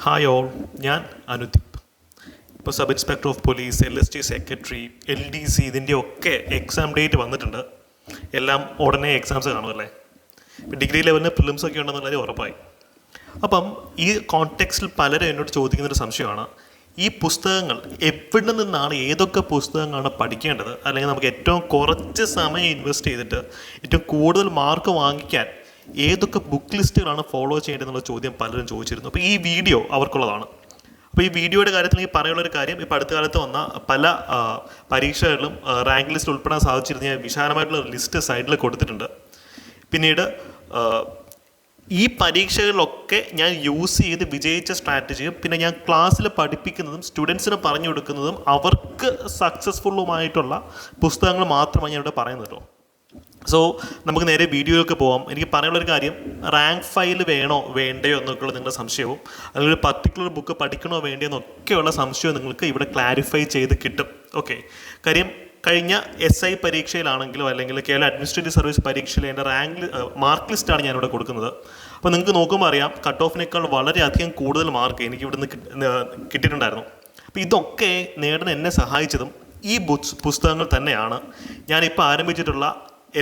Hi all, ഞാൻ അനുദീപ്. ഇപ്പോൾ sub inspector of police, LST secretary, LDC ഇതിൻ്റെയൊക്കെ എക്സാം ഡേറ്റ് വന്നിട്ടുണ്ട്. എല്ലാം ഉടനെ എക്സാംസ് കാണുമല്ലേ. ഇപ്പോൾ ഡിഗ്രി ലെവലിന് പ്രിലിംസൊക്കെ ഉണ്ടെന്നുള്ളത് ഉറപ്പായി. അപ്പം ഈ കോണ്ടെക്സ്റ്റിൽ പലരും എന്നോട് ചോദിക്കുന്നൊരു സംശയമാണ്, ഈ പുസ്തകങ്ങൾ എവിടെ നിന്നാണ്, ഏതൊക്കെ പുസ്തകങ്ങളാണ് പഠിക്കേണ്ടത്, അല്ലെങ്കിൽ നമുക്ക് ഏറ്റവും കുറച്ച് സമയം ഇൻവെസ്റ്റ് ചെയ്തിട്ട് ഏറ്റവും കൂടുതൽ മാർക്ക് വാങ്ങിക്കാൻ ഏതൊക്കെ ബുക്ക് ലിസ്റ്റുകളാണ് ഫോളോ ചെയ്യേണ്ടതെന്നുള്ള ചോദ്യം പലരും ചോദിച്ചിരുന്നു. അപ്പോൾ ഈ വീഡിയോ അവർക്കുള്ളതാണ്. അപ്പോൾ ഈ വീഡിയോയുടെ കാര്യത്തിൽ ഈ പറയാനുള്ളൊരു കാര്യം, ഇപ്പോൾ അടുത്ത കാലത്ത് വന്ന പല പരീക്ഷകളിലും റാങ്ക് ലിസ്റ്റ് ഉൾപ്പെടാൻ സാധിച്ചിരുന്ന വിശാലമായിട്ടുള്ള ലിസ്റ്റ് സൈഡിൽ കൊടുത്തിട്ടുണ്ട്. പിന്നീട് ഈ പരീക്ഷകളിലൊക്കെ ഞാൻ യൂസ് ചെയ്ത് വിജയിച്ച സ്ട്രാറ്റജിയും പിന്നെ ഞാൻ ക്ലാസ്സിൽ പഠിപ്പിക്കുന്നതും സ്റ്റുഡൻസിന് പറഞ്ഞു കൊടുക്കുന്നതും അവർക്ക് സക്സസ്ഫുള്ളുമായിട്ടുള്ള പുസ്തകങ്ങൾ മാത്രമാണ് ഞാനിവിടെ പറയുന്നത് കേട്ടോ. സോ നമുക്ക് നേരെ വീഡിയോയിലൊക്കെ പോകാം. എനിക്ക് പറയാനുള്ളൊരു കാര്യം, റാങ്ക് ഫയൽ വേണോ വേണ്ടയോ എന്നൊക്കെയുള്ള നിങ്ങളുടെ സംശയവും, അല്ലെങ്കിൽ ഒരു പർട്ടിക്കുലർ ബുക്ക് പഠിക്കണോ വേണ്ടയോ എന്നൊക്കെയുള്ള സംശയവും നിങ്ങൾക്ക് ഇവിടെ ക്ലാരിഫൈ ചെയ്ത് കിട്ടും. ഓക്കെ, കാര്യം കഴിഞ്ഞ SI പരീക്ഷയിലാണെങ്കിലോ അല്ലെങ്കിൽ കേരള അഡ്മിനിസ്ട്രേറ്റീവ് സർവീസ് പരീക്ഷയിൽ എൻ്റെ മാർക്ക് ലിസ്റ്റാണ് ഞാനിവിടെ കൊടുക്കുന്നത്. അപ്പോൾ നിങ്ങൾക്ക് നോക്കുമ്പോൾ അറിയാം, കട്ട് ഓഫിനേക്കാൾ വളരെയധികം കൂടുതൽ മാർക്ക് എനിക്ക് ഇവിടെ നിന്ന് കിട്ടിയിട്ടുണ്ടായിരുന്നു. അപ്പോൾ ഇതൊക്കെ നേടാൻ എന്നെ സഹായിച്ചതും ഈ പുസ്തകങ്ങൾ തന്നെയാണ്. ഞാനിപ്പോൾ ആരംഭിച്ചിട്ടുള്ള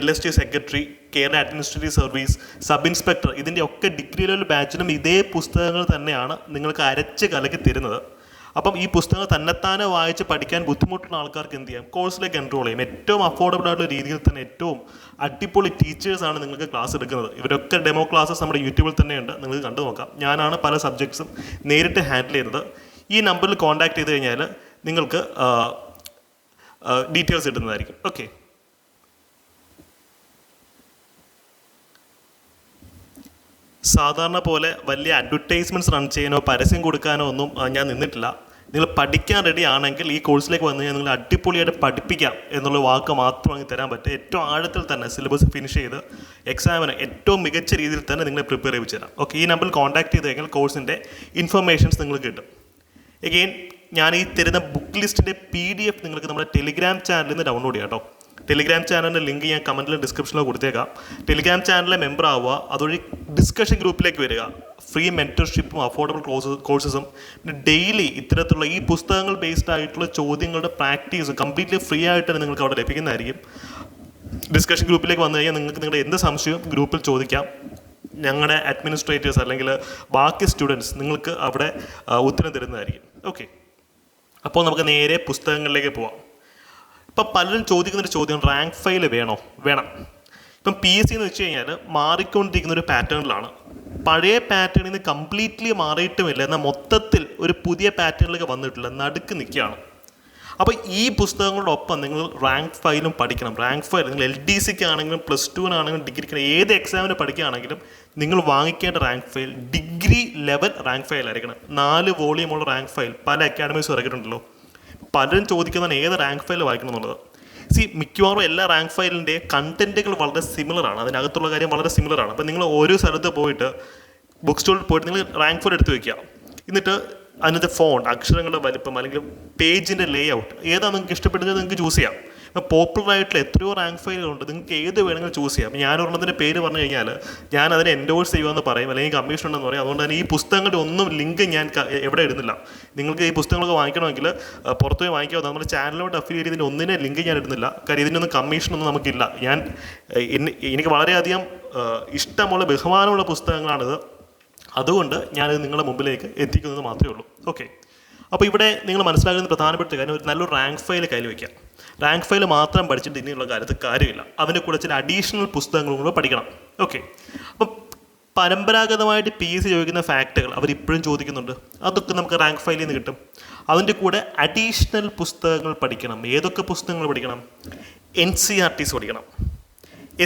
LST secretary, Kerala administrative service, sub inspector ഇതിൻ്റെ ഒക്കെ ഡിഗ്രി ലെവൽ ബാച്ചിനും ഇതേ പുസ്തകങ്ങൾ തന്നെയാണ് നിങ്ങൾക്ക് അരച്ച് കലക്കി തരുന്നത്. അപ്പം ഈ പുസ്തകങ്ങൾ തന്നെത്താനെ വായിച്ച് പഠിക്കാൻ ബുദ്ധിമുട്ടുള്ള ആൾക്കാർക്ക് എന്ത് ചെയ്യാം, കോഴ്സിലേക്ക് എൻറോൾ ചെയ്യും. ഏറ്റവും അഫോർഡബിൾ ആയിട്ടുള്ള രീതിയിൽ തന്നെ ഏറ്റവും അടിപൊളി ടീച്ചേഴ്സാണ് നിങ്ങൾക്ക് ക്ലാസ് എടുക്കുന്നത്. ഇവരൊക്കെ ഡെമോ ക്ലാസ്സസ് നമ്മുടെ യൂട്യൂബിൽ തന്നെയുണ്ട്, നിങ്ങൾക്ക് കണ്ടു നോക്കാം. ഞാനാണ് പല സബ്ജക്ട്സും നേരിട്ട് ഹാൻഡിൽ ചെയ്യുന്നത്. ഈ നമ്പറിൽ കോൺടാക്ട് ചെയ്ത് കഴിഞ്ഞാൽ നിങ്ങൾക്ക് ഡീറ്റെയിൽസ് കിട്ടുന്നതായിരിക്കും. ഓക്കെ, സാധാരണ പോലെ വലിയ അഡ്വർടൈസ്മെൻറ്റ്സ് റൺ ചെയ്യാനോ പരസ്യം കൊടുക്കാനോ ഒന്നും ഞാൻ നിന്നിട്ടില്ല. നിങ്ങൾ പഠിക്കാൻ റെഡി ആണെങ്കിൽ ഈ കോഴ്സിലേക്ക് വന്നു കഴിഞ്ഞാൽ നിങ്ങൾ അടിപൊളിയായിട്ട് പഠിപ്പിക്കാം എന്നുള്ള വാക്ക് മാത്രമാണ് തരാൻ പറ്റുക. ഏറ്റവും ആഴത്തിൽ തന്നെ സിലബസ് ഫിനിഷ് ചെയ്ത് എക്സാമിന് ഏറ്റവും മികച്ച രീതിയിൽ തന്നെ നിങ്ങളെ പ്രിപ്പയർ ചെയ്ത് തരാം. ഓക്കെ, ഈ നമ്പറിൽ കോൺടാക്ട് ചെയ്ത് കഴിഞ്ഞാൽ കോഴ്സിൻ്റെ ഇൻഫർമേഷൻസ് നിങ്ങൾക്ക് കിട്ടും. എഗെയിൻ, ഞാൻ ഈ തരുന്ന ബുക്ക് ലിസ്റ്റിൻ്റെ PDF നിങ്ങൾക്ക് നമ്മുടെ ടെലിഗ്രാം ചാനലിൽ നിന്ന് ഡൗൺലോഡ് ചെയ്യാം കേട്ടോ. ടെലിഗ്രാം ചാനലിൻ്റെ ലിങ്ക് ഞാൻ കമൻറ്റിലും ഡിസ്ക്രിപ്ഷനിലോ കൊടുത്തേക്കാം. ടെലിഗ്രാം ചാനലിലെ മെമ്പർ ആവുക, അതുവഴി ഡിസ്കഷൻ ഗ്രൂപ്പിലേക്ക് വരിക. ഫ്രീ മെൻറ്റർഷിപ്പും അഫോർഡബിൾ കോഴ്സസും പിന്നെ ഡെയിലി ഇത്തരത്തിലുള്ള ഈ പുസ്തകങ്ങൾ ബേസ്ഡ് ആയിട്ടുള്ള ചോദ്യങ്ങളുടെ പ്രാക്ടീസ് കംപ്ലീറ്റ്ലി ഫ്രീ ആയിട്ട് തന്നെ നിങ്ങൾക്ക് അവിടെ ലഭിക്കുന്നതായിരിക്കും. ഡിസ്കഷൻ ഗ്രൂപ്പിലേക്ക് വന്നു കഴിഞ്ഞാൽ നിങ്ങൾക്ക് നിങ്ങളുടെ എന്ത് സംശയവും ഗ്രൂപ്പിൽ ചോദിക്കാം. ഞങ്ങളുടെ അഡ്മിനിസ്ട്രേറ്റേഴ്സ് അല്ലെങ്കിൽ ബാക്കി സ്റ്റുഡൻസ് നിങ്ങൾക്ക് അവിടെ ഉത്തരം തരുന്നതായിരിക്കും. ഓക്കെ, അപ്പോൾ നമുക്ക് നേരെ പുസ്തകങ്ങളിലേക്ക് പോവാം. ഇപ്പം പലരും ചോദിക്കുന്നൊരു ചോദ്യം, റാങ്ക് ഫയൽ വേണോ? വേണം. ഇപ്പം PSC എന്ന് വെച്ച് കഴിഞ്ഞാൽ മാറിക്കൊണ്ടിരിക്കുന്ന ഒരു പാറ്റേണിലാണ്. പഴയ പാറ്റേണിൽ നിന്ന് കംപ്ലീറ്റ്ലി മാറിയിട്ടുമില്ല, എന്നാൽ മൊത്തത്തിൽ ഒരു പുതിയ പാറ്റേണിലേക്ക് വന്നിട്ടില്ല, നടുക്ക് നിൽക്കുകയാണ്. അപ്പോൾ ഈ പുസ്തകങ്ങളുടെ ഒപ്പം നിങ്ങൾ റാങ്ക് ഫയലും പഠിക്കണം. റാങ്ക് ഫയൽ നിങ്ങൾ LDCക്ക് ആണെങ്കിലും +2-നാണെങ്കിലും ഡിഗ്രിക്ക് ഏത് എക്സാമിന് പഠിക്കുകയാണെങ്കിലും നിങ്ങൾ വാങ്ങിക്കേണ്ട rank file degree level rank file ആയിരിക്കണം. 4 വോളിയമുള്ള റാങ്ക് ഫയൽ പല അക്കാഡമീസും ഇറക്കിയിട്ടുണ്ടല്ലോ. പലരും ചോദിക്കുന്നതാണ് ഏത് റാങ്ക് ഫയൽ വായിക്കണം എന്നുള്ളത്. മിക്കവാറും എല്ലാ റാങ്ക് ഫയലിൻ്റെ കണ്ടൻറ്റുകൾ വളരെ സിമിലറാണ്, അതിനകത്തുള്ള കാര്യം വളരെ സിമിലറാണ്. അപ്പോൾ നിങ്ങൾ ഓരോ സ്ഥലത്ത് പോയിട്ട് ബുക്ക് സ്റ്റോളിൽ പോയിട്ട് നിങ്ങൾ റാങ്ക് ഫയൽ എടുത്ത് വയ്ക്കുക. എന്നിട്ട് അതിനകത്ത് ഫോണ്ട്, അക്ഷരങ്ങളുടെ വലിപ്പം അല്ലെങ്കിൽ പേജിൻ്റെ ലേ ഔട്ട് ഏതാണ് നിങ്ങൾക്ക് ഇഷ്ടപ്പെടുന്നത് നിങ്ങൾക്ക് ചൂസ് ചെയ്യാം. ഇപ്പോൾ പോപ്പുലറായിട്ടുള്ള എത്രയോ റാങ്ക് ഫയലുകളുണ്ട്, നിങ്ങൾക്ക് ഏത് വേണമെങ്കിലും ചൂസ് ചെയ്യാം. ഞാനൊരെണ്ണത്തിൻ്റെ പേര് പറഞ്ഞു കഴിഞ്ഞാൽ ഞാൻ അതിനെ എൻഡോഴ്സ് ചെയ്യുമെന്ന് പറയും, അല്ലെങ്കിൽ കമ്മീഷൻ ഉണ്ടെന്ന് പറയും. അതുകൊണ്ട് തന്നെ ഈ പുസ്തകങ്ങളുടെ ഒന്നും ലിങ്ക് ഞാൻ എവിടെ ഇടുന്നില്ല. നിങ്ങൾക്ക് ഈ പുസ്തകങ്ങളൊക്കെ വാങ്ങിക്കണമെങ്കിൽ പുറത്തുപോയി വാങ്ങിക്കാതെ നമ്മുടെ ചാനലിലോട്ട് അഫിലിയേറ്റ് ചെയ്തതിൻ്റെ ഒന്നിനെ ലിങ്ക് ഞാൻ ഇടുന്നില്ല. കാര്യം ഇതിനൊന്നും കമ്മീഷനൊന്നും നമുക്കില്ല. എനിക്ക് വളരെയധികം ഇഷ്ടമുള്ള ബഹുമാനമുള്ള പുസ്തകങ്ങളാണിത്. അതുകൊണ്ട് ഞാനിത് നിങ്ങളുടെ മുമ്പിലേക്ക് എത്തിക്കുന്നത് മാത്രമേ ഉള്ളൂ. ഓക്കെ, അപ്പോൾ ഇവിടെ നിങ്ങൾ മനസ്സിലാക്കുന്ന പ്രധാനപ്പെട്ട കാര്യം, ഒരു നല്ലൊരു റാങ്ക് ഫയൽ കയ്യിൽ വയ്ക്കുക. റാങ്ക് ഫയൽ മാത്രം പഠിച്ചിട്ട് ഇനിയുള്ള കാര്യത്തിൽ കാര്യമില്ല. അതിൻ്റെ കൂടെ ചില അഡീഷണൽ പുസ്തകങ്ങളും കൂടെ പഠിക്കണം. ഓക്കെ, അപ്പം പരമ്പരാഗതമായിട്ട് PSC ചോദിക്കുന്ന ഫാക്റ്റുകൾ അവരിപ്പോഴും ചോദിക്കുന്നുണ്ട്. അതൊക്കെ നമുക്ക് റാങ്ക് ഫയലിൽ നിന്ന് കിട്ടും. അതിൻ്റെ കൂടെ അഡീഷണൽ പുസ്തകങ്ങൾ പഠിക്കണം. ഏതൊക്കെ പുസ്തകങ്ങൾ പഠിക്കണം? NCERTs പഠിക്കണം,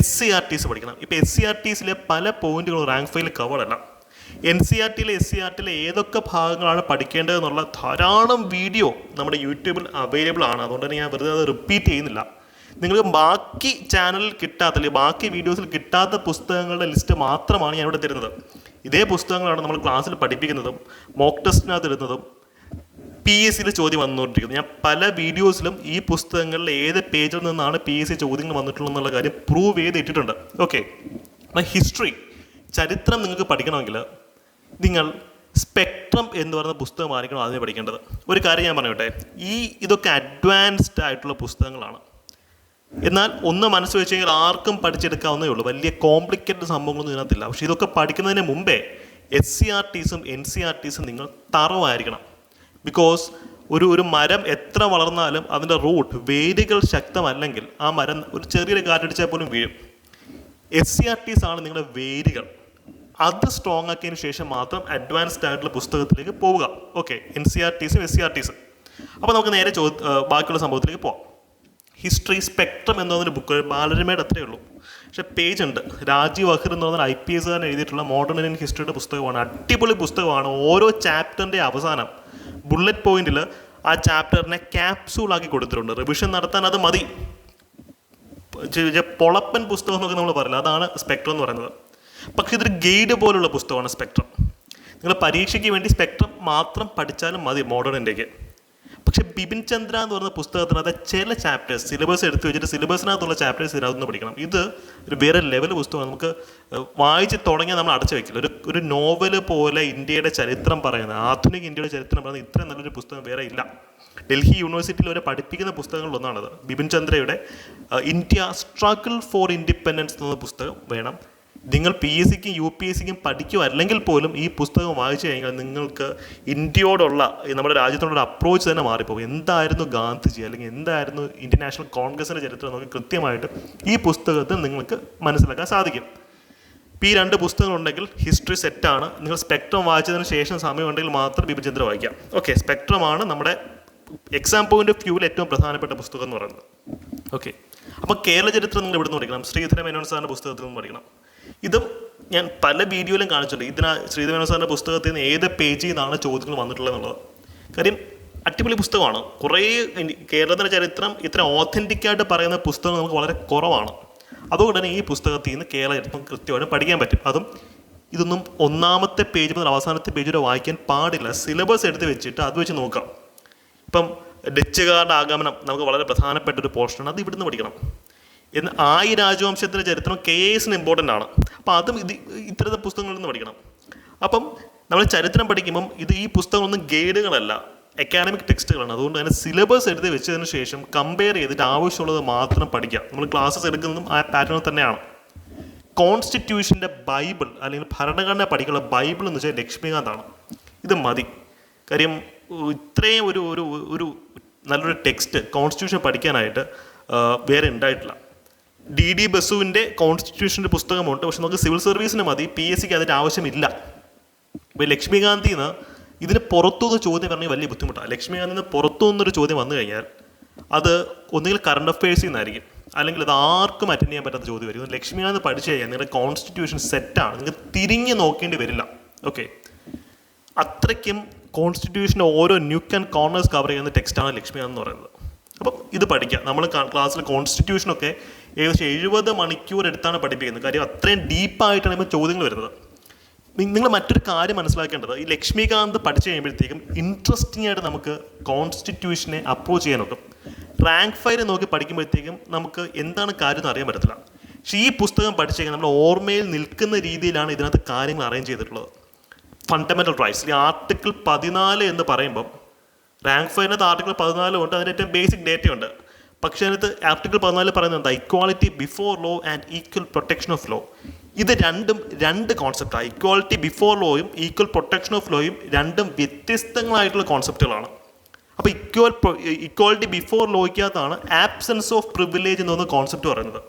SCERTs പഠിക്കണം. ഇപ്പോൾ SCERTസിലെ പല പോയിന്റുകളും റാങ്ക് ഫയൽ കവറല്ല. SCERTയിലെ ഏതൊക്കെ ഭാഗങ്ങളാണ് പഠിക്കേണ്ടതെന്നുള്ള ധാരാളം വീഡിയോ നമ്മുടെ യൂട്യൂബിൽ അവൈലബിൾ ആണ്. അതുകൊണ്ട് തന്നെ ഞാൻ വെറുതെ അത് റിപ്പീറ്റ് ചെയ്യുന്നില്ല. നിങ്ങൾക്ക് ബാക്കി ചാനലിൽ കിട്ടാത്ത, അല്ലെങ്കിൽ ബാക്കി വീഡിയോസിൽ കിട്ടാത്ത പുസ്തകങ്ങളുടെ ലിസ്റ്റ് മാത്രമാണ് ഞാൻ ഇവിടെ തരുന്നത്. ഇതേ പുസ്തകങ്ങളാണ് നമ്മൾ ക്ലാസ്സിൽ പഠിപ്പിക്കുന്നതും മോക്ക് ടെസ്റ്റിനകത്ത് ഇടുന്നതും PSCയിൽ ചോദ്യം വന്നുകൊണ്ടിരിക്കുന്നത്. ഞാൻ പല വീഡിയോസിലും ഈ പുസ്തകങ്ങളിൽ ഏത് പേജിൽ നിന്നാണ് PSC ചോദ്യങ്ങൾ വന്നിട്ടുള്ളതെന്നുള്ള കാര്യം പ്രൂവ് ചെയ്തിട്ടുണ്ട്. ഓക്കെ, അപ്പം ഹിസ്റ്ററി, ചരിത്രം നിങ്ങൾക്ക് പഠിക്കണമെങ്കിൽ നിങ്ങൾ സ്പെക്ട്രം എന്ന് പറയുന്ന പുസ്തകമായിരിക്കണം ആദ്യം പഠിക്കേണ്ടത്. ഒരു കാര്യം ഞാൻ പറയട്ടെ, ഇതൊക്കെ അഡ്വാൻസ്ഡ് ആയിട്ടുള്ള പുസ്തകങ്ങളാണ്. എന്നാൽ ഒന്ന് മനസ്സ് വെച്ച് കഴിഞ്ഞാൽ ആർക്കും പഠിച്ചെടുക്കാവുന്നേ ഉള്ളൂ. വലിയ കോംപ്ലിക്കേറ്റഡ് സംഭവങ്ങളൊന്നും ഇതിനകത്തില്ല. പക്ഷേ ഇതൊക്കെ പഠിക്കുന്നതിന് മുമ്പേ SCRTസും NCRTസും നിങ്ങൾ തറവായിരിക്കണം. ബിക്കോസ് ഒരു മരം എത്ര വളർന്നാലും അതിൻ്റെ വേരുകൾ ശക്തമല്ലെങ്കിൽ ആ മരം ഒരു ചെറിയൊരു കാറ്റടിച്ചാൽ പോലും വീഴും. SCRTs ആണ് നിങ്ങളുടെ വേരുകൾ. അത് സ്ട്രോങ് ആക്കിയതിന് ശേഷം മാത്രം അഡ്വാൻസ്ഡ് ആയിട്ടുള്ള പുസ്തകത്തിലേക്ക് പോവുക. ഓക്കെ, NCRTസും SCRTസും. അപ്പോൾ നമുക്ക് നേരെ ബാക്കിയുള്ള സംഭവത്തിലേക്ക് പോവാം. ഹിസ്റ്ററി സ്പെക്ട്രം എന്നൊരു ബുക്ക് ബാലരമയുടെ അത്രയേ ഉള്ളൂ. പക്ഷേ പേജ് ഉണ്ട്. രാജീവ് അഹിർ എന്ന് പറഞ്ഞ IPS എഴുതിയിട്ടുള്ള മോഡേൺ ഇന്ത്യൻ ഹിസ്റ്ററിയുടെ പുസ്തകമാണ്. അടിപൊളി പുസ്തകമാണ്. ഓരോ ചാപ്റ്ററിൻ്റെ അവസാനം ബുള്ളറ്റ് പോയിന്റിൽ ആ ചാപ്റ്ററിനെ ക്യാപ്സൂളാക്കി കൊടുത്തിട്ടുണ്ട്. റിവിഷൻ നടത്താൻ അത് മതി. പൊളപ്പൻ പുസ്തകം എന്നൊക്കെ നമ്മൾ പറയില്ല, അതാണ് സ്പെക്ട്രം എന്ന് പറയുന്നത്. പക്ഷേ ഇതൊരു ഗൈഡ് പോലുള്ള പുസ്തകമാണ് സ്പെക്ട്രം. നിങ്ങൾ പരീക്ഷയ്ക്ക് വേണ്ടി സ്പെക്ട്രം മാത്രം പഠിച്ചാലും മതി മോഡേൺ ഇന്ത്യക്ക്. പക്ഷെ ബിപിൻ ചന്ദ്ര എന്ന് പറയുന്ന പുസ്തകത്തിനകത്ത് ചില ചാപ്റ്റേഴ്സ് സിലബസ് എടുത്ത് വെച്ചിട്ട് സിലബസിനകത്തുള്ള ചാപ്റ്റേഴ്സ് ഇതിനകത്തുനിന്ന് പഠിക്കണം. ഇത് ഒരു വേറെ ലെവൽ പുസ്തകമാണ്. നമുക്ക് വായിച്ച് തുടങ്ങിയാൽ നമ്മൾ അടച്ചു വയ്ക്കില്ല. ഒരു നോവല് പോലെ ഇന്ത്യയുടെ ചരിത്രം പറയുന്നത്, ആധുനിക ഇന്ത്യയുടെ ചരിത്രം പറയുന്നത് ഇത്രയും നല്ലൊരു പുസ്തകം വേറെ ഇല്ല. ഡൽഹി യൂണിവേഴ്സിറ്റിയിൽ വരെ പഠിപ്പിക്കുന്ന പുസ്തകങ്ങളിലൊന്നാണത്. ബിപിൻ ചന്ദ്രയുടെ ഇന്ത്യ സ്ട്രഗിൾ ഫോർ ഇൻഡിപെൻഡൻസ് എന്ന പുസ്തകം വേണം. നിങ്ങൾ PSCക്കും UPSCക്കും പഠിക്കുക അല്ലെങ്കിൽ പോലും ഈ പുസ്തകം വായിച്ചു കഴിഞ്ഞാൽ നിങ്ങൾക്ക് ഇന്ത്യയോടുള്ള നമ്മുടെ രാജ്യത്തോടുള്ള അപ്രോച്ച് തന്നെ മാറിപ്പോകും. എന്തായിരുന്നു ഗാന്ധിജി അല്ലെങ്കിൽ എന്തായിരുന്നു ഇന്ത്യൻ നാഷണൽ കോൺഗ്രസിൻ്റെ ചരിത്രം എന്നൊക്കെ കൃത്യമായിട്ട് ഈ പുസ്തകത്തിൽ നിങ്ങൾക്ക് മനസ്സിലാക്കാൻ സാധിക്കും. ഈ 2 പുസ്തകങ്ങളുണ്ടെങ്കിൽ ഹിസ്റ്ററി സെറ്റാണ്. നിങ്ങൾ സ്പെക്ട്രം വായിച്ചതിന് ശേഷം സമയമുണ്ടെങ്കിൽ മാത്രം ബിപിൻ ചന്ദ്ര വായിക്കാം. ഓക്കെ, സ്പെക്ട്രമാണ് നമ്മുടെ എക്സാം പോയിന്റ് ഓഫ് വ്യൂവിൽ ഏറ്റവും പ്രധാനപ്പെട്ട പുസ്തകം എന്ന് പറയുന്നത്. ഓക്കെ, അപ്പോൾ കേരള ചരിത്രം നിങ്ങൾ ഇവിടുന്ന് പഠിക്കണം. ശ്രീധര മേനോൻ സാറിൻ്റെ പുസ്തകത്തിൽ നിന്ന് പഠിക്കണം. ഇതും ഞാൻ പല വീഡിയോയിലും കാണിച്ചിട്ടുണ്ട്. ശ്രീധര മേനോൻ സാറിൻ്റെ പുസ്തകത്തിൽ നിന്ന് ഏത് പേജിൽ നിന്നാണ് ചോദ്യങ്ങൾ വന്നിട്ടുള്ളത് എന്നുള്ളത്. കാര്യം അടിപൊളി പുസ്തകമാണ്. കുറേ കേരളത്തിൻ്റെ ചരിത്രം ഇത്ര ഓത്തൻറ്റിക്കായിട്ട് പറയുന്ന പുസ്തകം നമുക്ക് വളരെ കുറവാണ്. അതുകൊണ്ട് തന്നെ ഈ പുസ്തകത്തിൽ നിന്ന് കേരള ചരിത്രം കൃത്യമായിട്ട് പഠിക്കാൻ പറ്റും. ഇതൊന്നും ഒന്നാമത്തെ പേജ് മുതൽ അവസാനത്തെ പേജ് വരെ വായിക്കാൻ പാടില്ല. സിലബസ് എടുത്ത് വെച്ചിട്ട് അത് വെച്ച് നോക്കാം. ഇപ്പം ഡച്ചുകാരുടെ ആഗമനം നമുക്ക് വളരെ പ്രധാനപ്പെട്ട ഒരു പോർഷനാണ്. അത് ഇവിടുന്ന് പഠിക്കണം. ആയി രാജവംശത്തിൻ്റെ ചരിത്രം KSന് ഇമ്പോർട്ടൻ്റ് ആണ്. അപ്പം അതും ഇത്തരത്തെ പുസ്തകങ്ങളിൽ നിന്ന് പഠിക്കണം. അപ്പം നമ്മൾ ചരിത്രം പഠിക്കുമ്പം ഈ പുസ്തകങ്ങളൊന്നും ഗൈഡുകളല്ല, അക്കാഡമിക് ടെക്സ്റ്റുകളാണ്. അതുകൊണ്ട് തന്നെ സിലബസ് എടുത്ത് വെച്ചതിന് ശേഷം കമ്പയർ ചെയ്തിട്ട് ആവശ്യമുള്ളത് മാത്രം പഠിക്കാം. നമ്മൾ ക്ലാസ്സസ് എടുക്കുന്നതും ആ പാറ്റേണിൽ തന്നെയാണ്. കോൺസ്റ്റിറ്റ്യൂഷൻ്റെ ബൈബിൾ അല്ലെങ്കിൽ ഭരണഘടന പഠിക്കാനുള്ള ബൈബിൾ എന്ന് വെച്ചാൽ ലക്ഷ്മികാന്താണ്. ഇത് മതി. കാര്യം ഇത്രയും ഒരു നല്ലൊരു ടെക്സ്റ്റ് കോൺസ്റ്റിറ്റ്യൂഷൻ പഠിക്കാനായിട്ട് വേറെ ഉണ്ടായിട്ടില്ല. DD ബസുവിൻ്റെ കോൺസ്റ്റിറ്റ്യൂഷൻ്റെ പുസ്തകമുണ്ട്. പക്ഷെ നമുക്ക് സിവിൽ സർവീസിന് മതി, PSCക്ക് അതിൻ്റെ ആവശ്യമില്ല. ഇപ്പോൾ ലക്ഷ്മികാന്തിന്ന് ഇതിന് പുറത്തുനിന്ന് ചോദ്യം പറഞ്ഞാൽ വലിയ ബുദ്ധിമുട്ടാണ്. ലക്ഷ്മികാന്തിന്ന് പുറത്തുനിന്നൊരു ചോദ്യം വന്നു കഴിഞ്ഞാൽ അത് ഒന്നുകിൽ കറണ്ട് അഫയേഴ്സിൽ നിന്നായിരിക്കും, അല്ലെങ്കിൽ അത് ആർക്കും അറ്റൻഡ് ചെയ്യാൻ പറ്റാത്ത ചോദ്യമായിരിക്കും. ലക്ഷ്മികാന്ത് പഠിച്ചു കഴിഞ്ഞാൽ നിങ്ങളുടെ കോൺസ്റ്റിറ്റ്യൂഷൻ സെറ്റാണ്, നിങ്ങൾക്ക് തിരിഞ്ഞ് നോക്കേണ്ടി വരില്ല. ഓക്കെ, അത്രയ്ക്കും കോൺസ്റ്റിറ്റ്യൂഷൻ്റെ ഓരോ ന്യൂക്ക് ആൻഡ് കോർണേഴ്സ് കവർ ചെയ്യുന്ന ടെക്സ്റ്റാണ് ലക്ഷ്മികാന്ത് എന്ന് പറയുന്നത്. അപ്പം ഇത് പഠിക്കാം. നമ്മൾ ക്ലാസ്സിൽ കോൺസ്റ്റിറ്റ്യൂഷനൊക്കെ ഏകദേശം 70 മണിക്കൂർ എടുത്താണ് പഠിപ്പിക്കുന്നത്. കാര്യം അത്രയും ഡീപ്പായിട്ടാണ് ഇപ്പോൾ ചോദ്യങ്ങൾ വരുന്നത്. നിങ്ങൾ മറ്റൊരു കാര്യം മനസ്സിലാക്കേണ്ടത്, ഈ ലക്ഷ്മികാന്ത് പഠിച്ചു കഴിയുമ്പോഴത്തേക്കും ഇൻട്രസ്റ്റിംഗ് ആയിട്ട് നമുക്ക് കോൺസ്റ്റിറ്റ്യൂഷനെ അപ്രോച്ച് ചെയ്യാൻ നോക്കും. റാങ്ക് ഫയൽ നോക്കി പഠിക്കുമ്പോഴത്തേക്കും നമുക്ക് എന്താണ് കാര്യം എന്ന് അറിയാൻ പറ്റത്തില്ല. പക്ഷേ ഈ പുസ്തകം പഠിച്ചു കഴിഞ്ഞാൽ നമ്മൾ ഓർമ്മയിൽ നിൽക്കുന്ന രീതിയിലാണ് ഇതിനകത്ത് കാര്യങ്ങൾ അറേഞ്ച് ചെയ്തിട്ടുള്ളത്. ഫണ്ടമെൻ്റൽ റൈറ്റ്സ്, ഈ ആർട്ടിക്കിൾ 14 എന്ന് പറയുമ്പം റാങ്ക് ഫയലിനകത്ത് ആർട്ടിക്കിൾ 14 ഉണ്ട്, അതിൻ്റെ ഏറ്റവും ബേസിക് ഡേറ്റ ഉണ്ട്. പക്ഷേ അതിനകത്ത് ആർട്ടിക്കിൾ 14 പറയുന്നത് എന്താ? Equality before law and equal protection of law. ഇത് രണ്ടും 2 കോൺസെപ്റ്റാണ്. ഇക്വാളിറ്റി ബിഫോർ ലോയും ഈക്വൽ പ്രൊട്ടക്ഷൻ ഓഫ് ലോയും രണ്ടും വ്യത്യസ്തങ്ങളായിട്ടുള്ള കോൺസെപ്റ്റുകളാണ്. അപ്പോൾ ഇക്വാളിറ്റി ബിഫോർ ലോയ്ക്കകത്താണ് ആബ്സെൻസ് ഓഫ് പ്രിവിലേജ് എന്നൊന്ന് കോൺസെപ്റ്റ് പറയുന്നത്.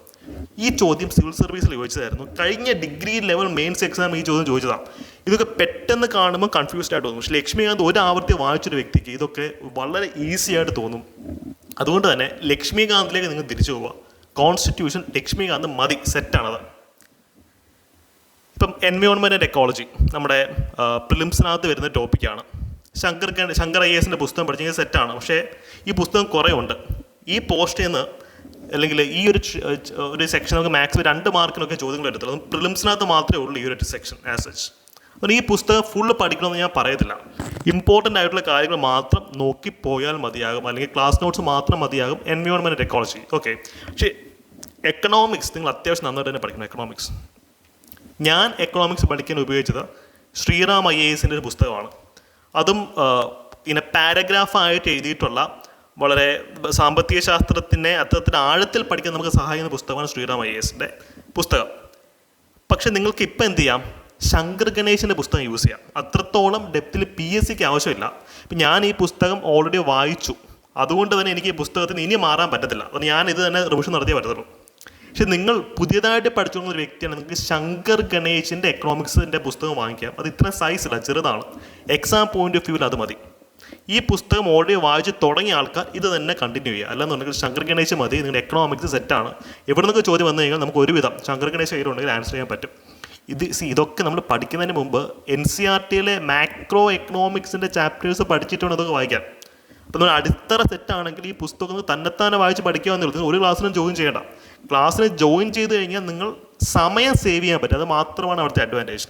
ഈ ചോദ്യം സിവിൽ സർവീസിൽ ചോദിച്ചതായിരുന്നു. കഴിഞ്ഞ ഡിഗ്രി ലെവൽ മെയിൻസ് എക്സാം ഈ ചോദ്യം ചോദിച്ചതാണ്. ഇതൊക്കെ പെട്ടെന്ന് കാണുമ്പോൾ കൺഫ്യൂസ്ഡ് ആയിട്ട് തോന്നും. പക്ഷേ ലക്ഷ്മികാന്ത് ഒരു ആവർത്തി വായിച്ചൊരു വ്യക്തിക്ക് ഇതൊക്കെ വളരെ ഈസി ആയിട്ട് തോന്നും. അതുകൊണ്ട് തന്നെ ലക്ഷ്മികാന്തിലേക്ക് നിങ്ങൾ തിരിച്ചു പോവുക. കോൺസ്റ്റിറ്റ്യൂഷൻ ലക്ഷ്മികാന്ത് മതി, സെറ്റാണത്. ഇപ്പം എൻവയോൺമെൻറ്റ് ആൻഡ് എക്കോളജി നമ്മുടെ പ്രിലിംസിനകത്ത് വരുന്ന ടോപ്പിക്കാണ്. ശങ്കർ IASൻ്റെ പുസ്തകം പഠിച്ചെങ്കിൽ സെറ്റാണ്. പക്ഷേ ഈ പുസ്തകം കുറേ ഉണ്ട്. ഈ പോസ്റ്റിൽ നിന്ന് അല്ലെങ്കിൽ ഈ ഒരു സെക്ഷൻ നമുക്ക് മാക്സിമം 2 മാർക്കിനൊക്കെ ചോദ്യങ്ങൾ എടുത്തുള്ളൂ. പ്രിലിംസിനകത്ത് മാത്രമേ ഉള്ളൂ ഈ ഒരു സെക്ഷൻ ആസ് സച്ച്. അപ്പോൾ ഈ പുസ്തകം ഫുള്ള് പഠിക്കണമെന്ന് ഞാൻ പറയത്തില്ല. ഇമ്പോർട്ടൻ്റ് ആയിട്ടുള്ള കാര്യങ്ങൾ മാത്രം നോക്കിപ്പോയാൽ മതിയാകും, അല്ലെങ്കിൽ ക്ലാസ് നോട്ട്സ് മാത്രം മതിയാകും. Environment and ecology okay. പക്ഷേ എക്കണോമിക്സ് നിങ്ങൾ അത്യാവശ്യം നന്നായിട്ട് തന്നെ പഠിക്കണം. എക്കണോമിക്സ് ഞാൻ എക്കണോമിക്സ് പഠിക്കാൻ ഉപയോഗിച്ചത് ശ്രീറാം IASൻ്റെ ഒരു പുസ്തകമാണ്. അതും ഇങ്ങനെ പാരഗ്രാഫായിട്ട് എഴുതിയിട്ടുള്ള വളരെ സാമ്പത്തിക ശാസ്ത്രത്തിനെ അത്തരത്തിൽ ആഴത്തിൽ പഠിക്കാൻ നമുക്ക് സഹായിക്കുന്ന പുസ്തകമാണ് ശ്രീറാം IASൻ്റെ പുസ്തകം. പക്ഷെ നിങ്ങൾക്ക് ഇപ്പം എന്ത് ചെയ്യാം, ശങ്കർ ഗണേശിൻ്റെ പുസ്തകം യൂസ് ചെയ്യാം. അത്രത്തോളം ഡെപ്തിൽ PSCക്ക് ആവശ്യമില്ല. ഇപ്പം ഞാൻ ഈ പുസ്തകം ഓൾറെഡി വായിച്ചു, അതുകൊണ്ട് തന്നെ എനിക്ക് ഈ പുസ്തകത്തിന് ഇനി മാറാൻ പറ്റത്തില്ല. അതുകൊണ്ട് ഞാൻ ഇത് തന്നെ റിവിഷൻ നടത്തിയേ പറ്റത്തുള്ളൂ. പക്ഷെ നിങ്ങൾ പുതിയതായിട്ട് പഠിച്ചുകൊണ്ട ഒരു വ്യക്തിയാണ്, നിങ്ങൾക്ക് ശങ്കർ ഗണേശിൻ്റെ എക്കണോമിക്സിൻ്റെ പുസ്തകം വാങ്ങിക്കാം. അത് ഇത്ര സൈസില്ല, ചെറുതാണ്. എക്സാം പോയിന്റ് ഓഫ് വ്യൂവിൽ അത് മതി. ഈ പുസ്തകം ഓൾറെഡി വായിച്ച് തുടങ്ങിയ ആൾക്കാർ ഇത് തന്നെ കണ്ടിന്യൂ ചെയ്യുക. അല്ലെന്നുണ്ടെങ്കിൽ ശങ്കർ ഗണേശ് മതി, നിങ്ങളുടെ എക്കണോമിക്സ് സെറ്റാണ്. എവിടെ നിന്നൊക്കെ ചോദ്യം വന്നു കഴിഞ്ഞാൽ നമുക്ക് ഒരുവിധം ശങ്കർ ഗണേശ് കയ്യിലുണ്ടെങ്കിൽ ആൻസർ ചെയ്യാൻ പറ്റും. ഇതൊക്കെ നമ്മൾ പഠിക്കുന്നതിന് മുമ്പ് NCERTയിലെ മാക്രോ എക്കണോമിക്സിൻ്റെ ചാപ്റ്റേഴ്സ് പഠിച്ചിട്ടാണ് ഇതൊക്കെ വായിക്കാം. അപ്പോൾ നമ്മൾ അടിത്തറ സെറ്റാണെങ്കിൽ ഈ പുസ്തകം തന്നെത്താനെ വായിച്ച് പഠിക്കാമെന്നുള്ളത് ഒരു ക്ലാസ്സിലും ജോയിൻ ചെയ്യേണ്ട. ക്ലാസ്സിൽ ജോയിൻ ചെയ്ത് കഴിഞ്ഞാൽ നിങ്ങൾ സമയം സേവ് ചെയ്യാൻ പറ്റും. അത് മാത്രമാണ് അവിടുത്തെ അഡ്വാൻറ്റേജ്.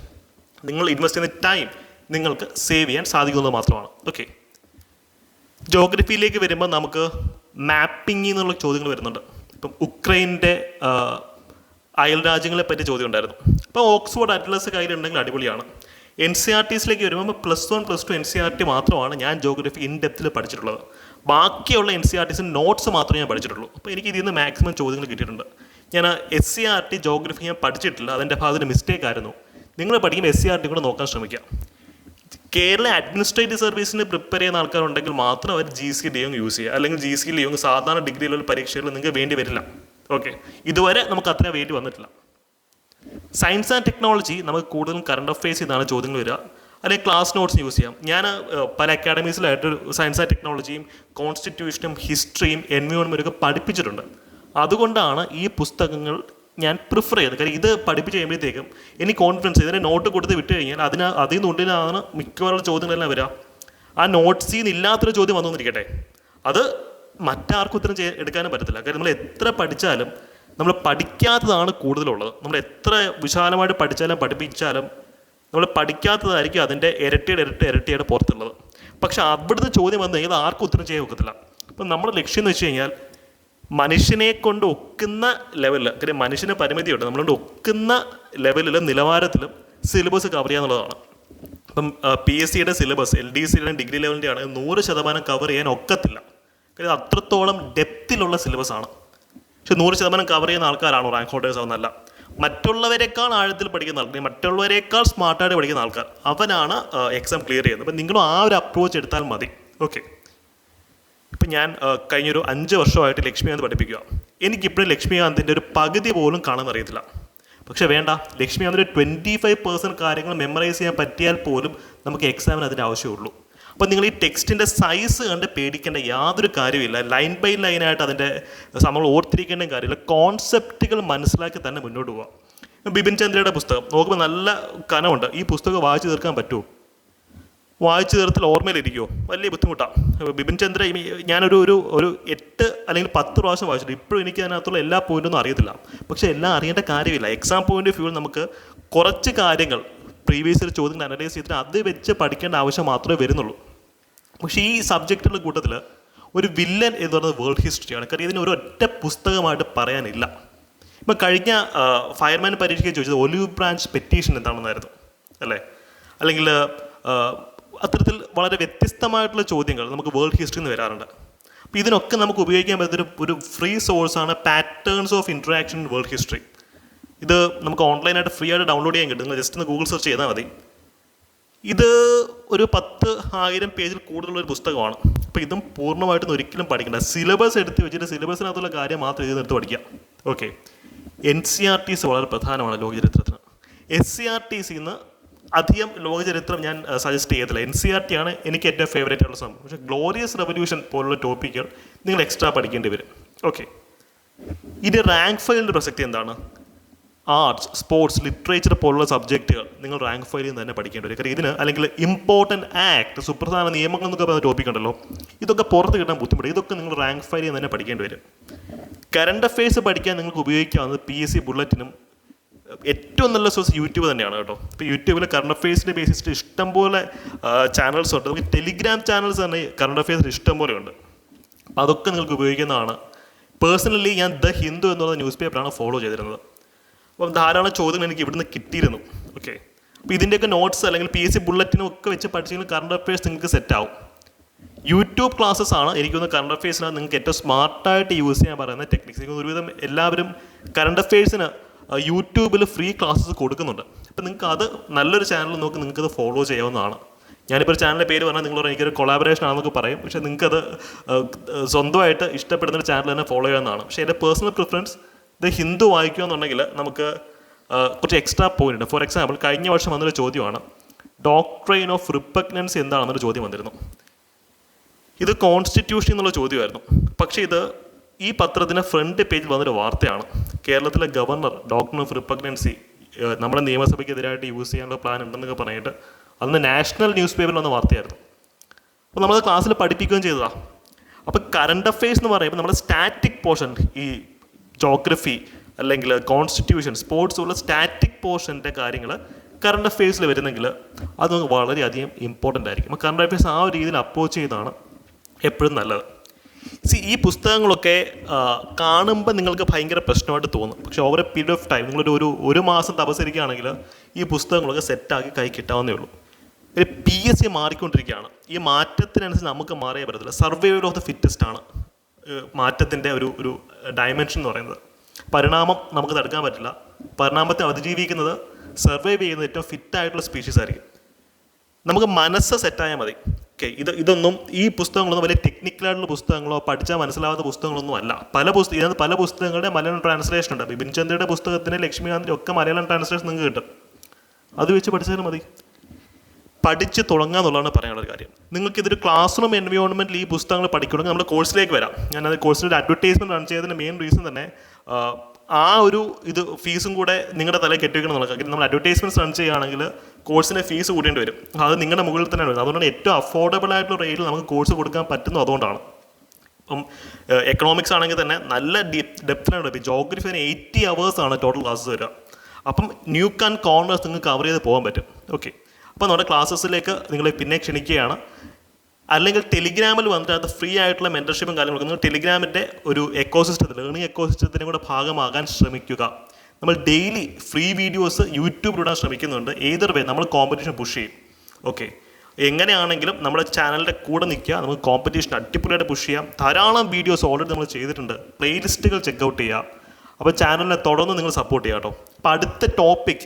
നിങ്ങൾ ഇൻവെസ്റ്റ് ചെയ്യുന്ന ടൈം നിങ്ങൾക്ക് സേവ് ചെയ്യാൻ സാധിക്കുന്നത് മാത്രമാണ്. ഓക്കെ, ജോഗ്രഫിയിലേക്ക് വരുമ്പോൾ നമുക്ക് മാപ്പിംഗ് എന്നുള്ള ചോദ്യങ്ങൾ വരുന്നുണ്ട്. ഇപ്പം ഉക്രൈൻ്റെ അയൽ രാജ്യങ്ങളെ പറ്റി ചോദ്യം ഉണ്ടായിരുന്നു. അപ്പോൾ ഓക്സ്ഫോർഡ് അറ്റ്ലസ് കയ്യിലുണ്ടെങ്കിൽ അടിപൊളിയാണ്. NCERTസിലേക്ക് വരുമ്പോൾ +1 +2 NCERT മാത്രമാണ് ഞാൻ ജോഗ്രഫി ഇൻ ഡെപ്തിൽ പഠിച്ചിട്ടുള്ളത്. ബാക്കിയുള്ള NCERTസിൻ്റെ നോട്ട്സ് മാത്രമേ ഞാൻ പഠിച്ചിട്ടുള്ളൂ. അപ്പോൾ എനിക്ക് ഇതിൽ നിന്ന് മാക്സിമം ചോദ്യങ്ങൾ കിട്ടിയിട്ടുണ്ട്. ഞാൻ SCERT ജോഗ്രഫി ഞാൻ പഠിച്ചിട്ടില്ല, അതിൻ്റെ ഭാഗത്തിന് മിസ്റ്റേക്ക് ആയിരുന്നു. നിങ്ങൾ പഠിക്കുമ്പോൾ SCERT കൂടെ നോക്കാൻ ശ്രമിക്കുക. കേരള അഡ്മിനിസ്ട്രേറ്റീവ് സർവീസിന് പ്രിപ്പയർ ചെയ്യുന്ന ആൾക്കാരുണ്ടെങ്കിൽ മാത്രം അവർ GC ലിയോങ് യൂസ് ചെയ്യുക. അല്ലെങ്കിൽ GC ലിയോങ് സാധാരണ ഡിഗ്രി ലെവൽ പരീക്ഷകൾ നിങ്ങൾക്ക് വേണ്ടി വരില്ല. ഓക്കെ, ഇതുവരെ നമുക്ക് അത്ര വേണ്ടി വന്നിട്ടില്ല. സയൻസ് ആൻഡ് ടെക്നോളജി നമുക്ക് കൂടുതലും കറണ്ട് അഫയേഴ്സ് ഇതാണ് ചോദ്യങ്ങൾ വരിക, അല്ലെങ്കിൽ ക്ലാസ് നോട്ട്സ് യൂസ് ചെയ്യാം. ഞാൻ പല അക്കാഡമീസിലായിട്ട് സയൻസ് ആൻഡ് ടെക്നോളജിയും കോൺസ്റ്റിറ്റ്യൂഷനും ഹിസ്റ്ററിയും എൻവയോൺമെൻറ്റും ഒക്കെ പഠിപ്പിച്ചിട്ടുണ്ട്. അതുകൊണ്ടാണ് ഈ പുസ്തകങ്ങൾ ഞാൻ പ്രിഫർ ചെയ്തത്. കാര്യം ഇത് പഠിപ്പിച്ച് കഴിയുമ്പോഴത്തേക്കും എനിക്ക് കോൺഫിഡൻസ്, ഇതിനെ നോട്ട് കൊടുത്ത് വിട്ട് കഴിഞ്ഞാൽ അതിൽ നിന്നുള്ളിലാണ് മിക്കവാറും ചോദ്യങ്ങളെല്ലാം വരിക. ആ നോട്ട്സിൽ നിന്ന് ഇല്ലാത്തൊരു ചോദ്യം വന്നുകൊണ്ടിരിക്കട്ടെ, അത് മറ്റാർക്കും ഉത്തരം എടുക്കാനും പറ്റത്തില്ല. കാര്യം നമ്മൾ എത്ര പഠിച്ചാലും നമ്മൾ പഠിക്കാത്തതാണ് കൂടുതലുള്ളത്. നമ്മൾ എത്ര വിശാലമായിട്ട് പഠിച്ചാലും പഠിപ്പിച്ചാലും നമ്മൾ പഠിക്കാത്തതായിരിക്കും അതിൻ്റെ ഇരട്ടിയുടെ പുറത്തുള്ളത്. പക്ഷെ അവിടുന്ന് ചോദ്യം വന്നു കഴിഞ്ഞാൽ ആർക്കും ഉത്തരം ചെയ്യാൻ ഒക്കത്തില്ല. അപ്പം നമ്മുടെ ലക്ഷ്യം എന്ന് വെച്ച് കഴിഞ്ഞാൽ മനുഷ്യനെ കൊണ്ട് ഒക്കുന്ന ലെവലിൽ, കാര്യം മനുഷ്യന് പരിമിതിയുണ്ട്, നമ്മളോട് ഒക്കുന്ന ലെവലിലും നിലവാരത്തിലും സിലബസ് കവർ ചെയ്യുക എന്നുള്ളതാണ്. ഇപ്പം PSCയുടെ സിലബസ് LDCയുടെ ഡിഗ്രി ലെവലിൻ്റെ ആണെങ്കിൽ 100% കവർ ചെയ്യാൻ ഒക്കത്തില്ല. കാര്യം അത്രത്തോളം ഡെപ്തിലുള്ള സിലബസാണ്. പക്ഷെ 100% കവർ ചെയ്യുന്ന ആൾക്കാരാണോ റാങ്ക് ഹോൾഡേഴ്സ് ആവുന്നല്ല. മറ്റുള്ളവരെക്കാൾ ആഴത്തിൽ പഠിക്കുന്ന ആൾക്കാർ, മറ്റുള്ളവരെക്കാൾ സ്മാർട്ടായിട്ട് പഠിക്കുന്ന ആൾക്കാർ, അവനാണ് എക്സാം ക്ലിയർ ചെയ്യുന്നത്. അപ്പം നിങ്ങളും ആ ഒരു അപ്രോച്ച് എടുത്താൽ മതി. ഓക്കെ, ഇപ്പം ഞാൻ കഴിഞ്ഞൊരു 5 വർഷമായിട്ട് ലക്ഷ്മികാന്ത് പഠിപ്പിക്കുക. എനിക്കിപ്പോഴും ലക്ഷ്മികാന്തിൻ്റെ ഒരു പകുതി പോലും കാണാൻ അറിയത്തില്ല. പക്ഷെ വേണ്ട, ലക്ഷ്മികാന്തിൻ്റെ 25% കാര്യങ്ങൾ മെമ്മറൈസ് ചെയ്യാൻ പറ്റിയാൽ പോലും നമുക്ക് എക്സാമിന് അതിൻ്റെ ആവശ്യമുള്ളൂ. അപ്പോൾ നിങ്ങൾ ഈ ടെക്സ്റ്റിൻ്റെ സൈസ് കണ്ട് പേടിക്കേണ്ട യാതൊരു കാര്യമില്ല. ലൈൻ ബൈ ലൈനായിട്ട് അതിൻ്റെ നമ്മൾ ഓർത്തിരിക്കേണ്ട കാര്യമില്ല. കോൺസെപ്റ്റുകൾ മനസ്സിലാക്കി തന്നെ മുന്നോട്ട് പോകാം. ബിപിൻ ചന്ദ്രയുടെ പുസ്തകം നോക്കുമ്പോൾ നല്ല കനമുണ്ട്. ഈ പുസ്തകം വായിച്ചു തീർക്കാൻ പറ്റുമോ? വായിച്ചു തീർത്തിൽ ഓർമ്മയിലിരിക്കുമോ? വലിയ ബുദ്ധിമുട്ടാണ്. ബിപിൻ ചന്ദ്ര ഞാനൊരു 8 അല്ലെങ്കിൽ 10 പ്രാവശ്യം വായിച്ചിട്ടുണ്ട്. ഇപ്പോഴും എനിക്ക് അതിനകത്തുള്ള എല്ലാ പോയിൻ്റൊന്നും അറിയത്തില്ല. പക്ഷേ എല്ലാം അറിയേണ്ട കാര്യമില്ല. എക്സാം പോയിൻ്റ് ഓഫ് വ്യൂ നമുക്ക് കുറച്ച് കാര്യങ്ങൾ പ്രീവിയസ് ഇയർ ചോദ്യങ്ങൾ അനലൈസ് ചെയ്തിട്ട് അത് വെച്ച് പഠിക്കേണ്ട ആവശ്യം മാത്രമേ വരുന്നുള്ളൂ. പക്ഷേ ഈ സബ്ജക്റ്റുകളുടെ കൂട്ടത്തിൽ ഒരു വില്ലൻ എന്ന് പറയുന്നത് വേൾഡ് ഹിസ്റ്ററിയാണ്. കാര്യം ഇതിന് ഒരു ഒറ്റ പുസ്തകമായിട്ട് പറയാനില്ല. ഇപ്പം കഴിഞ്ഞ ഫയർമാൻ പരീക്ഷയ്ക്ക് ചോദിച്ചത് ഒലിവ് ബ്രാഞ്ച് പെറ്റീഷൻ എന്താണെന്നായിരുന്നു അല്ലേ? അല്ലെങ്കിൽ അത്തരത്തിൽ വളരെ വ്യത്യസ്തമായിട്ടുള്ള ചോദ്യങ്ങൾ നമുക്ക് വേൾഡ് ഹിസ്റ്ററിയിൽ നിന്ന് വരാറുണ്ട്. അപ്പോൾ ഇതിനൊക്കെ നമുക്ക് ഉപയോഗിക്കാൻ പറ്റുന്ന ഒരു ഫ്രീ സോഴ്സാണ് patterns of interaction in world history. ഇത് നമുക്ക് ഓൺലൈനായിട്ട് ഫ്രീ ആയിട്ട് ഡൗൺലോഡ് ചെയ്യാൻ കിട്ടും. നിങ്ങൾ ജസ്റ്റ് ഒന്ന് ഗൂഗിൾ സെർച്ച് ചെയ്താൽ മതി. ഇത് ഒരു 10,000 പേജിൽ കൂടുതലൊരു പുസ്തകമാണ്. അപ്പോൾ ഇതും പൂർണ്ണമായിട്ടൊന്നും ഒരിക്കലും പഠിക്കേണ്ട. സിലബസ് എടുത്ത് വെച്ചിട്ട് സിലബസിനകത്തുള്ള കാര്യം മാത്രം ഇതിനെടുത്ത് പഠിക്കുക. ഓക്കെ, NCERTs വളരെ പ്രധാനമാണ് ലോകചരിത്രത്തിന്. SCERTസിൽ നിന്ന് അധികം ലോകചരിത്രം ഞാൻ സജസ്റ്റ് ചെയ്യത്തില്ല. NCERT ആണ് എനിക്ക് ഏറ്റവും ഫേവറേറ്റ് ആയിട്ടുള്ള സംഭവം. പക്ഷേ ഗ്ലോറിയസ് റെവല്യൂഷൻ പോലുള്ള ടോപ്പിക്കുകൾ നിങ്ങൾ എക്സ്ട്രാ പഠിക്കേണ്ടി വരും. ഓക്കെ, ഇത് റാങ്ക് ഫയലിൻ്റെ പ്രസക്തി എന്താണ്? ആർട്സ്, സ്പോർട്സ്, ലിറ്ററേച്ചർ പോലുള്ള സബ്ജക്റ്റുകൾ നിങ്ങൾ റാങ്ക് ഫയലിൽ നിന്ന് തന്നെ പഠിക്കേണ്ടി വരും. കാര്യം ഇതിന് അല്ലെങ്കിൽ ഇമ്പോർട്ടൻറ്റ് ആക്ട്, സുപ്രധാന നിയമങ്ങൾ എന്നൊക്കെ പറയുന്ന ടോപ്പിക് ഉണ്ടല്ലോ, ഇതൊക്കെ പുറത്ത് കിട്ടാൻ ബുദ്ധിമുട്ട്. ഇതൊക്കെ നിങ്ങൾ റാങ്ക് ഫയലിൽ നിന്ന് തന്നെ പഠിക്കേണ്ടി വരും. കറണ്ട് അഫയേഴ്സ് പഠിക്കാൻ നിങ്ങൾക്ക് ഉപയോഗിക്കാവുന്നത് PSC ബുള്ളറ്റിനും ഏറ്റവും നല്ല സോഴ്സ് യൂട്യൂബ് തന്നെയാണ് കേട്ടോ. ഇപ്പോൾ യൂട്യൂബിൽ കറണ്ട് അഫയേഴ്സിൻ്റെ ബേസിസിട്ട് ഇഷ്ടംപോലെ ചാനൽസ് ഉണ്ട്. നമുക്ക് ടെലിഗ്രാം ചാനൽസ് തന്നെ കറണ്ട് അഫയേഴ്സിന് ഇഷ്ടംപോലെ ഉണ്ട്. അപ്പോൾ അതൊക്കെ നിങ്ങൾക്ക് ഉപയോഗിക്കുന്നതാണ്. പേഴ്സണലി ഞാൻ ദ ഹിന്ദു എന്ന് പറയുന്ന ന്യൂസ് പേപ്പറാണ് ഫോളോ ചെയ്തിരുന്നത്. അപ്പം ധാരാളം ചോദ്യങ്ങൾ എനിക്ക് ഇവിടുന്ന് കിട്ടിയിരുന്നു. ഓക്കെ, അപ്പോൾ ഇതിൻ്റെയൊക്കെ നോട്ട്സ് അല്ലെങ്കിൽ PSC ബുള്ളറ്റിനും ഒക്കെ വെച്ച് പഠിച്ചെങ്കിൽ കറണ്ട് അഫയേഴ്സ് നിങ്ങൾക്ക് സെറ്റാവും. യൂട്യൂബ് ക്ലാസ്സസ് ആണ് എനിക്കൊന്ന് കറണ്ട് അഫയേഴ്സിനാണ് നിങ്ങൾക്ക് ഏറ്റവും സ്മാർട്ടായിട്ട് യൂസ് ചെയ്യാൻ പറയുന്ന ടെക്നിക്സ്. എനിക്ക് ഒരുവിധം എല്ലാവരും കറണ്ട് അഫയേഴ്സിന് യൂട്യൂബിൽ ഫ്രീ ക്ലാസ്സസ് കൊടുക്കുന്നുണ്ട്. അപ്പോൾ നിങ്ങൾക്ക് അത് നല്ലൊരു ചാനൽ നോക്കി നിങ്ങൾക്കത് ഫോളോ ചെയ്യാവുന്നതാണ്. ഞാനിപ്പോൾ ഒരു ചാനലിൻ്റെ പേര് പറഞ്ഞാൽ നിങ്ങൾ എനിക്കൊരു കൊളാബറേഷൻ ആണെന്നൊക്കെ പറയും, പക്ഷേ നിങ്ങൾക്കത് സ്വന്തമായിട്ട് ഇഷ്ടപ്പെടുന്നൊരു ചാനൽ തന്നെ ഫോളോ ചെയ്യാവുന്നതാണ്. പക്ഷേ എൻ്റെ പേഴ്സണൽ പ്രിഫറൻസ് ഇത് ഹിന്ദു വായിക്കുക എന്നുണ്ടെങ്കിൽ നമുക്ക് കുറച്ച് എക്സ്ട്രാ പോയിന്റ് ഉണ്ട്. ഫോർ എക്സാമ്പിൾ കഴിഞ്ഞ വർഷം വന്നൊരു ചോദ്യമാണ് ഡോക്ട്രൈൻ ഓഫ് റിപ്പഗ്നൻസി എന്താണെന്നൊരു ചോദ്യം വന്നിരുന്നു. ഇത് കോൺസ്റ്റിറ്റ്യൂഷൻ എന്നുള്ള ചോദ്യമായിരുന്നു. പക്ഷേ ഇത് ഈ പത്രത്തിൻ്റെ ഫ്രണ്ട് പേജിൽ വന്നൊരു വാർത്തയാണ്. കേരളത്തിലെ ഗവർണർ ഡോക്ട്രൈൻ ഓഫ് റിപ്പഗ്നൻസി നമ്മുടെ നിയമസഭയ്ക്കെതിരായിട്ട് യൂസ് ചെയ്യാനുള്ള പ്ലാൻ ഉണ്ടെന്നൊക്കെ പറഞ്ഞിട്ട് അന്ന് നാഷണൽ ന്യൂസ് പേപ്പറിൽ വന്ന വാർത്തയായിരുന്നു. അപ്പോൾ നമ്മളത് ക്ലാസ്സിൽ പഠിപ്പിക്കുകയും ചെയ്തതാണ്. അപ്പോൾ കറണ്ട് അഫയേഴ്സ് എന്ന് പറയുമ്പോൾ നമ്മുടെ സ്റ്റാറ്റിക് പോർഷൻ, ഈ ജോഗ്രഫി അല്ലെങ്കിൽ കോൺസ്റ്റിറ്റ്യൂഷൻ, സ്പോർട്സ് ഉള്ള സ്റ്റാറ്റിക് പോർഷൻ്റെ കാര്യങ്ങൾ കറണ്ട് അഫയേഴ്സിൽ വരുന്നെങ്കിൽ അത് വളരെയധികം ഇമ്പോർട്ടൻ്റ് ആയിരിക്കും. അപ്പോൾ കറണ്ട് അഫയേഴ്സ് ആ ഒരു രീതിയിൽ അപ്രോച്ച് ചെയ്താണ് എപ്പോഴും നല്ലത്. ഈ പുസ്തകങ്ങളൊക്കെ കാണുമ്പോൾ നിങ്ങൾക്ക് ഭയങ്കര പ്രശ്നമായിട്ട് തോന്നും. പക്ഷേ over A period of time നിങ്ങളൊരു ഒരു മാസം തപസ്സരിക്കുകയാണെങ്കിൽ ഈ പുസ്തകങ്ങളൊക്കെ സെറ്റാക്കി കൈ കിട്ടാവുന്നേ ഉള്ളൂ. PSC മാറിക്കൊണ്ടിരിക്കുകയാണ്. ഈ മാറ്റത്തിനനുസരിച്ച് നമുക്ക് മാറിയേ പറ്റത്തില്ല. സർവൈവൽ ഓഫ് ദ ഫിറ്റസ്റ്റ് ആണ് മാറ്റത്തിൻ്റെ ഒരു ഡയമെൻഷൻ എന്ന് പറയുന്നത്. പരിണാമം നമുക്ക് തടുക്കാൻ പറ്റില്ല. പരിണാമത്തെ അതിജീവിക്കുന്നത്, സർവൈവ് ചെയ്യുന്നത് ഏറ്റവും ഫിറ്റായിട്ടുള്ള സ്പീഷീസ് ആയിരിക്കും. നമുക്ക് മനസ്സ് സെറ്റായാൽ മതി. ഓക്കെ, ഇതൊന്നും ഈ പുസ്തകങ്ങളൊന്നും വലിയ ടെക്നിക്കലായിട്ടുള്ള പുസ്തകങ്ങളോ പഠിച്ചാൽ മനസ്സിലാവാത്ത പുസ്തകങ്ങളൊന്നും അല്ല. ഇതിനകത്ത് പല പുസ്തകങ്ങളുടെ മലയാളം ട്രാൻസ്ലേഷൻ ഉണ്ട്. ബിപിൻ ചന്ദ്രയുടെ പുസ്തകത്തിന്, ലക്ഷ്മികാന്തിൻ്റെ ഒക്കെ മലയാളം ട്രാൻസ്ലേഷൻ നിങ്ങൾക്ക് കിട്ടും. അത് വെച്ച് പഠിച്ചാലും മതി. പഠിച്ച് തുടങ്ങുക എന്നുള്ളതാണ് പറയാനുള്ളൊരു കാര്യം. നിങ്ങൾക്കിതൊരു ക്ലാസ് റൂം എൻവയോൺമെൻറ്റിൽ ഈ പുസ്തകങ്ങൾ പഠിക്കണമെങ്കിൽ നമ്മുടെ കോഴ്സിലേക്ക് വരാം. ഞാനത് കോഴ്സിൻ്റെ അഡ്വർടൈസ്മെൻറ്റ് റൺ ചെയ്തതിൻ്റെ മെയിൻ റീസൺ തന്നെ ആ ഒരു ഫീസും കൂടെ നിങ്ങളുടെ തലയിൽ കെട്ടിവെക്കണം എന്നുള്ള കാര്യം. നമ്മൾ അഡ്വർടൈസ്മെൻറ്റ്സ് റൺ ചെയ്യുകയാണെങ്കിൽ കോഴ്സിന് ഫീസ് കൂടേണ്ടി വരും. അത് നിങ്ങളുടെ മുകളിൽ തന്നെ വരും. അതുകൊണ്ടാണ് ഏറ്റവും അഫോർഡബിൾ ആയിട്ടുള്ള റേറ്റിൽ നമുക്ക് കോഴ്സ് കൊടുക്കാൻ പറ്റുന്നത് അതുകൊണ്ടാണ്. ഇപ്പം എക്കണോമിക്സ് ആണെങ്കിൽ തന്നെ നല്ല ഡെപ്തിലാണ്. ഇപ്പോൾ ജോഗ്രഫി 80 hours ആണ് ടോട്ടൽ ക്ലാസ്സസ് വരിക. അപ്പം ന്യൂക്ക് ആൻഡ് കോർണേഴ്സ് നിങ്ങൾക്ക് കവർ ചെയ്ത് പോകാൻ പറ്റും. ഓക്കെ, അപ്പോൾ നമ്മുടെ ക്ലാസ്സസിലേക്ക് നിങ്ങളെ പിന്നെ ക്ഷണിക്കുകയാണ്. അല്ലെങ്കിൽ ടെലിഗ്രാമിൽ വന്നിട്ട് അത് ഫ്രീ ആയിട്ടുള്ള മെൻറ്റർഷിപ്പും കാര്യങ്ങളൊക്കെ നിങ്ങൾ ടെലിഗ്രാമിൻ്റെ ഒരു എക്കോസിസ്റ്റത്തിൽ, ലേണിംഗ് എക്കോസിസ്റ്റത്തിൻ്റെ കൂടെ ഭാഗമാകാൻ ശ്രമിക്കുക. നമ്മൾ ഡെയിലി ഫ്രീ വീഡിയോസ് യൂട്യൂബിലിടാൻ ശ്രമിക്കുന്നുണ്ട്. ഏതൊരു വേ നമ്മൾ കോമ്പറ്റീഷൻ പുഷ് ചെയ്യും. ഓക്കെ, എങ്ങനെയാണെങ്കിലും നമ്മുടെ ചാനലിൻ്റെ കൂടെ നിൽക്കുക. നമുക്ക് കോമ്പറ്റീഷൻ അടിപൊളിയായിട്ട് പുഷ് ചെയ്യാം. ധാരാളം വീഡിയോസ് ഓൾറെഡി നമ്മൾ ചെയ്തിട്ടുണ്ട്. പ്ലേലിസ്റ്റുകൾ ചെക്കൗട്ട് ചെയ്യുക. അപ്പോൾ ചാനലിനെ തുടർന്ന് നിങ്ങൾ സപ്പോർട്ട് ചെയ്യുക കേട്ടോ. അപ്പോൾ അടുത്ത ടോപ്പിക്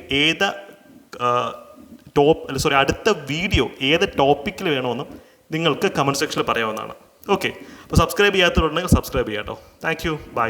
അടുത്ത വീഡിയോ ഏത് ടോപ്പിക്കിൽ വേണമെന്നും നിങ്ങൾക്ക് കമൻറ്റ് സെക്ഷനിൽ പറയാവുന്നതാണ്. ഓക്കെ, അപ്പോൾ സബ്സ്ക്രൈബ് ചെയ്യാത്തവരുണ്ടെങ്കിൽ സബ്സ്ക്രൈബ് ചെയ്യാം കേട്ടോ. Thank you, by.